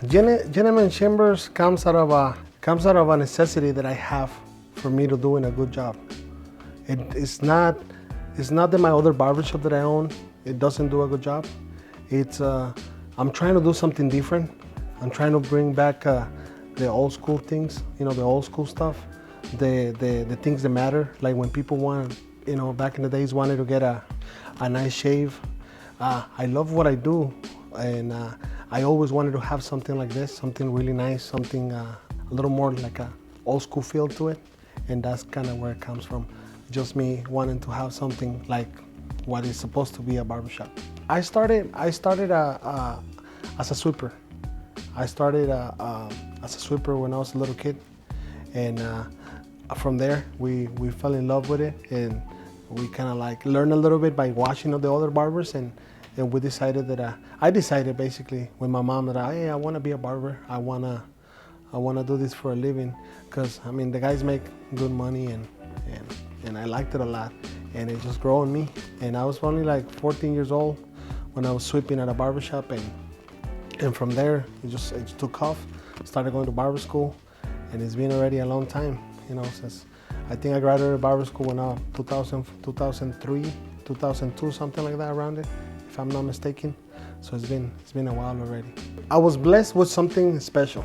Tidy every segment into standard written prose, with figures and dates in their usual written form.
Gentlemen Chambers comes out of a necessity that I have for me to doing a good job. It's not that my other barbershop that I own it doesn't do a good job. It's I'm trying to do something different. I'm trying to bring back the old school things, the old school stuff, the things that matter. Like when people want, back in the days wanted to get a nice shave. I love what I do, and I always wanted to have something like this, something really nice, something a little more like a old school feel to it, and that's kind of where it comes from. Just me wanting to have something like what is supposed to be a barbershop. I started as a sweeper. I started as a sweeper when I was a little kid, and from there we fell in love with it, and we kind of like learned a little bit by watching the other barbers, and we decided that I decided basically with my mom that hey, I want to be a barber. I wanna do this for a living, because the guys make good money, and I liked it a lot, and it just grew on me. And I was only like 14 years old when I was sweeping at a barbershop, and from there it took off. Started going to barber school, and it's been already a long time, since I think I graduated barber school when I was 2003, 2002, something like that, around it, if I'm not mistaken. So it's been a while already. I was blessed with something special.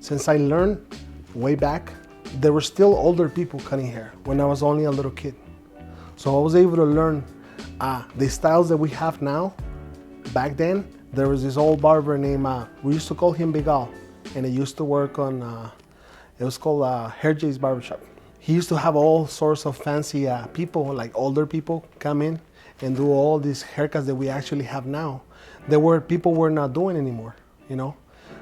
Since I learned way back, there were still older people cutting hair when I was only a little kid. So I was able to learn the styles that we have now. Back then, there was this old barber named, we used to call him Big Al, and he used to work on, it was called Hair J's Barbershop. He used to have all sorts of fancy people, like older people, come in and do all these haircuts that we actually have now. People were not doing anymore,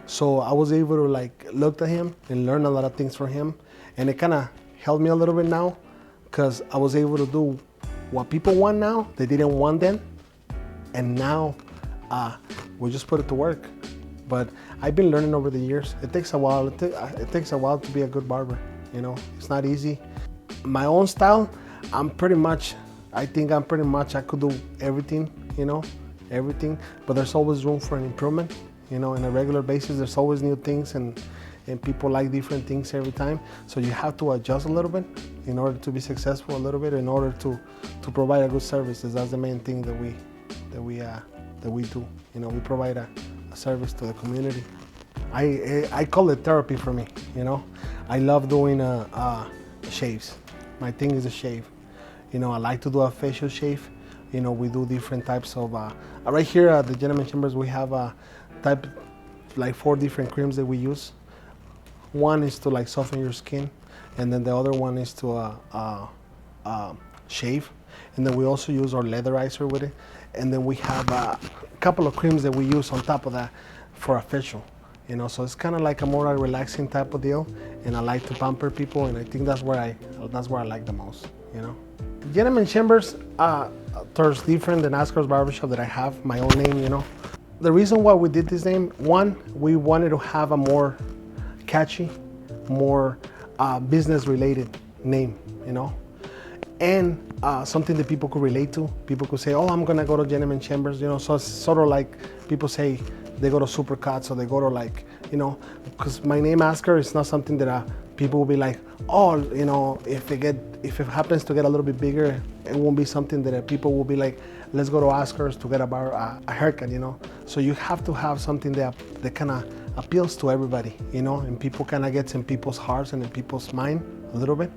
So I was able to look at him and learn a lot of things from him, and it kind of helped me a little bit now, because I was able to do what people want now, they didn't want then, and now we just put it to work. But I've been learning over the years. It takes a while. It takes a while to be a good barber. It's not easy. My own style, I could do everything, everything. But there's always room for an improvement. On a regular basis, there's always new things, and people like different things every time. So you have to adjust a little bit in order to be successful a little bit, in order to provide a good service. That's the main thing that we do. We provide a service to the community. I call it therapy for me. I love doing shaves. My thing is a shave. I like to do a facial shave. We do different types of. Right here at the Gentlemen Chambers, we have like 4 different creams that we use. One is to soften your skin, and then the other one is to shave. And then we also use our leatherizer with it. And then we have a couple of creams that we use on top of that for a facial. So it's kind of like a more relaxing type of deal, and I like to pamper people, and I think that's where I like the most. Gentlemen Chambers, there's different than Oscar's Barbershop that I have my own name. The reason why we did this name, one, we wanted to have a more catchy, more business-related name, and something that people could relate to. People could say, "Oh, I'm gonna go to Gentlemen Chambers," So it's sort of like people say they go to Supercuts, or they go to because my name Oscar is not something that people will be like, "Oh, if it happens to get a little bit bigger, it won't be something that people will be like, let's go to Oscar's to get a haircut," So you have to have something that kind of appeals to everybody, and people kind of gets in people's hearts and in people's mind a little bit.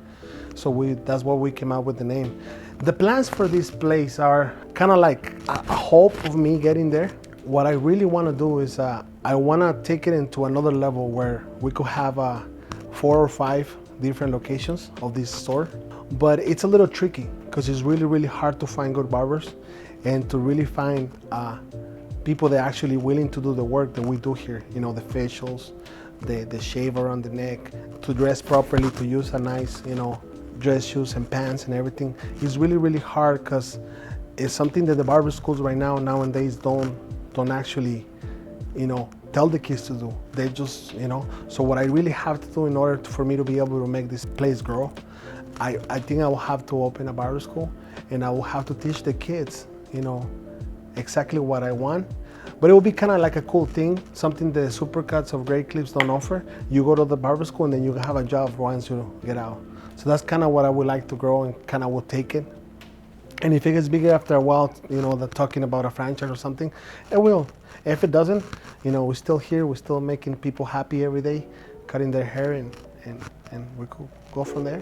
So that's why we came out with the name. The plans for this place are kind of like a hope of me getting there. What I really want to do is I want to take it into another level where we could have 4 or 5 different locations of this store. But it's a little tricky because it's really, really hard to find good barbers and to really find people that are actually willing to do the work that we do here. The facials, the shave around the neck, to dress properly, to use a nice, dress shoes and pants and everything. It's really, really hard because it's something that the barber schools nowadays don't actually, tell the kids to do. They just, So what I really have to do in order for me to be able to make this place grow, I think I will have to open a barber school, and I will have to teach the kids, exactly what I want. But it will be kind of like a cool thing, something the supercuts of Great Clips don't offer. You go to the barber school and then you have a job once you get out. So that's kind of what I would like to grow and kind of will take it. And if it gets bigger after a while, you know, the talking about a franchise or something, it will. If it doesn't, you know, we're still here, we're still making people happy every day, cutting their hair, and we could go from there.